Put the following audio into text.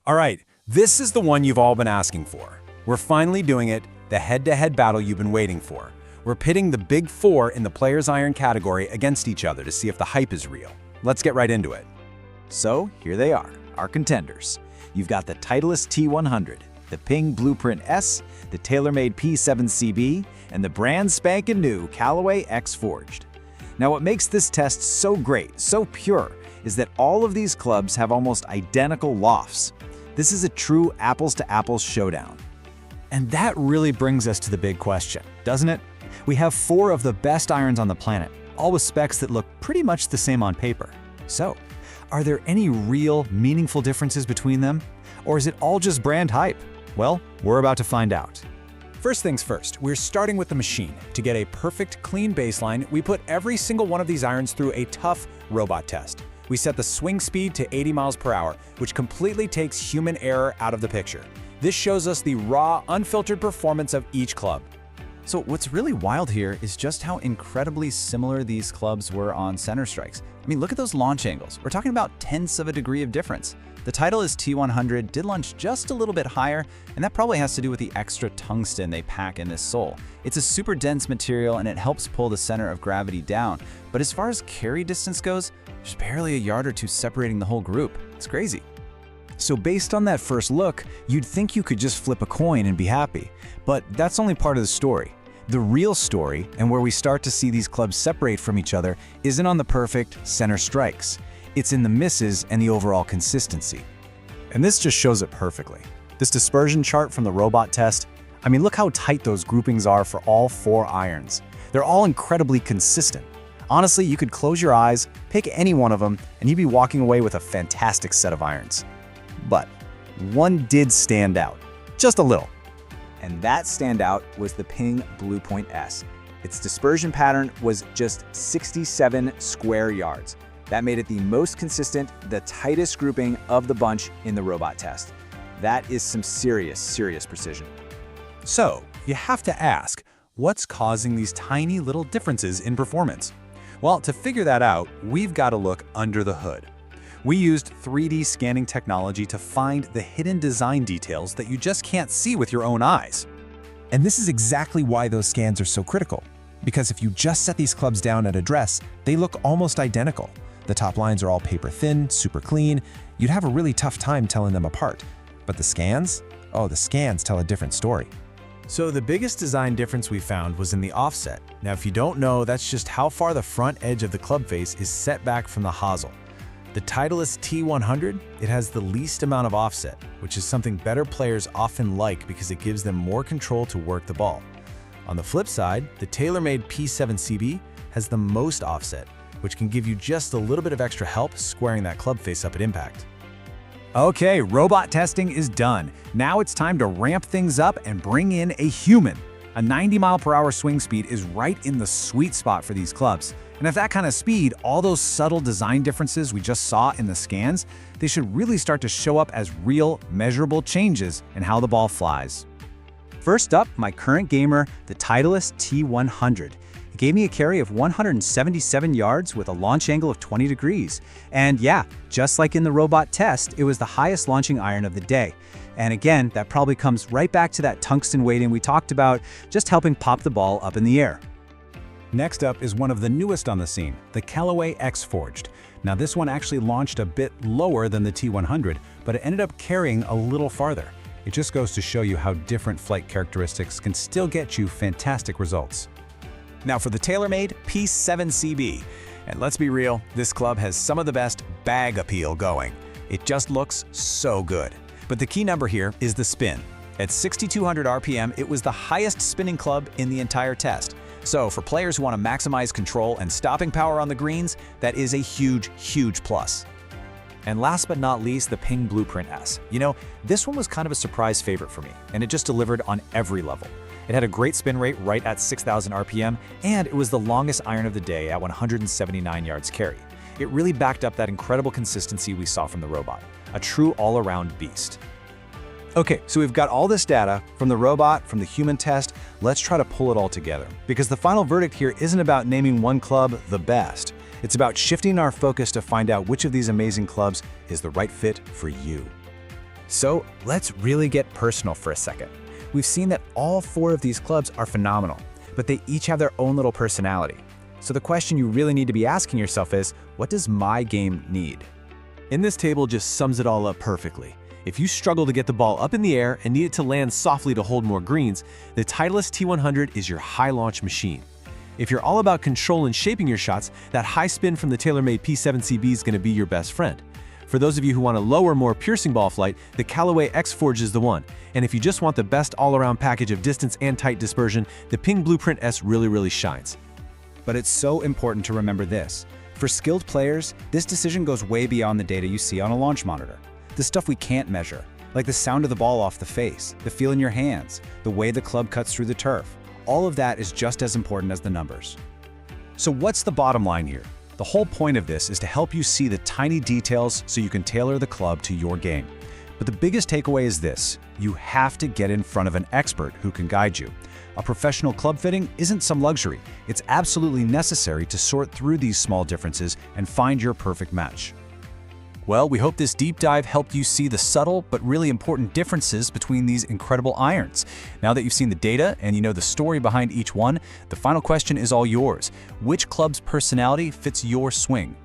All right, this is the one you've all been asking for. We're finally doing it, the head-to-head battle you've been waiting for. We're pitting the big four in the player's iron category against each other to see if the hype is real. Let's get right into it. So here they are, our contenders. You've got the Titleist T100, the Ping Blueprint S, the TaylorMade P7CB, and the brand spanking new Callaway X-Forged. Now what makes this test so great, so pure, is that all of these clubs have almost identical lofts. This is a true apples-to-apples showdown. And that really brings us to the big question, doesn't it? We have four of the best irons on the planet, all with specs that look pretty much the same on paper. So, are there any real, meaningful differences between them? Or is it all just brand hype? Well, we're about to find out. First things first, we're starting with the machine. To get a perfect, clean baseline, we put every single one of these irons through a tough robot test. We set the swing speed to 80 miles per hour, which completely takes human error out of the picture. This shows us the raw, unfiltered performance of each club. So what's really wild here is just how incredibly similar these clubs were on center strikes. I mean, look at those launch angles. We're talking about tenths of a degree of difference. The Titleist T100 did launch just a little bit higher, and that probably has to do with the extra tungsten they pack in this sole. It's a super dense material and it helps pull the center of gravity down. But as far as carry distance goes, there's barely a yard or two separating the whole group. It's crazy. So based on that first look, you'd think you could just flip a coin and be happy. But that's only part of the story. The real story, and where we start to see these clubs separate from each other, isn't on the perfect center strikes. It's in the misses and the overall consistency. And this just shows it perfectly. This dispersion chart from the robot test, I mean, look how tight those groupings are for all four irons. They're all incredibly consistent. Honestly, you could close your eyes, pick any one of them, and you'd be walking away with a fantastic set of irons. But one did stand out, just a little. And that standout was the Ping Blueprint S. Its dispersion pattern was just 67 square yards. That made it the most consistent, the tightest grouping of the bunch in the robot test. That is some serious precision. So, you have to ask, what's causing these tiny little differences in performance? Well, to figure that out, we've got to look under the hood. We used 3D scanning technology to find the hidden design details that you just can't see with your own eyes. And this is exactly why those scans are so critical. Because if you just set these clubs down at address, they look almost identical. The top lines are all paper thin, super clean. You'd have a really tough time telling them apart. But the scans? Oh, the scans tell a different story. So the biggest design difference we found was in the offset. Now, if you don't know, that's just how far the front edge of the club face is set back from the hosel. The Titleist T100, it has the least amount of offset, which is something better players often like because it gives them more control to work the ball. On the flip side, the TaylorMade P7CB has the most offset, which can give you just a little bit of extra help squaring that club face up at impact. Okay, robot testing is done. Now it's time to ramp things up and bring in a human. A 90-mile-per-hour swing speed is right in the sweet spot for these clubs. And if that kind of speed, all those subtle design differences we just saw in the scans, they should really start to show up as real, measurable changes in how the ball flies. First up, my current gamer, the Titleist T100. It gave me a carry of 177 yards with a launch angle of 20 degrees. And yeah, just like in the robot test, it was the highest launching iron of the day. And again, that probably comes right back to that tungsten weighting we talked about, just helping pop the ball up in the air. Next up is one of the newest on the scene, the Callaway X-Forged. Now this one actually launched a bit lower than the T100, but it ended up carrying a little farther. It just goes to show you how different flight characteristics can still get you fantastic results. Now for the TaylorMade P7CB. And let's be real, this club has some of the best bag appeal going. It just looks so good. But the key number here is the spin. At 6,200 RPM, it was the highest spinning club in the entire test. So for players who want to maximize control and stopping power on the greens, that is a huge plus. And last but not least, the Ping Blueprint S. You know, this one was kind of a surprise favorite for me, and it just delivered on every level. It had a great spin rate right at 6,000 RPM, and it was the longest iron of the day at 179 yards carry. It really backed up that incredible consistency we saw from the robot. A true all-around beast. Okay, so we've got all this data from the robot, from the human test. Let's try to pull it all together. Because the final verdict here isn't about naming one club the best. It's about shifting our focus to find out which of these amazing clubs is the right fit for you. So let's really get personal for a second. We've seen that all 4 of these clubs are phenomenal, but they each have their own little personality. So the question you really need to be asking yourself is, what does my game need? And this table just sums it all up perfectly. If you struggle to get the ball up in the air and need it to land softly to hold more greens, the Titleist T100 is your high launch machine. If you're all about control and shaping your shots, that high spin from the TaylorMade P7CB is going to be your best friend. For those of you who want a lower, more piercing ball flight, the Callaway X-Forged is the one. And if you just want the best all-around package of distance and tight dispersion, the Ping Blueprint S really shines. But it's so important to remember this. For skilled players, this decision goes way beyond the data you see on a launch monitor. The stuff we can't measure, like the sound of the ball off the face, the feel in your hands, the way the club cuts through the turf. All of that is just as important as the numbers. So what's the bottom line here? The whole point of this is to help you see the tiny details so you can tailor the club to your game. But the biggest takeaway is this: you have to get in front of an expert who can guide you. A professional club fitting isn't some luxury. It's absolutely necessary to sort through these small differences and find your perfect match. Well, we hope this deep dive helped you see the subtle but really important differences between these incredible irons. Now that you've seen the data and you know the story behind each one, the final question is all yours. Which club's personality fits your swing?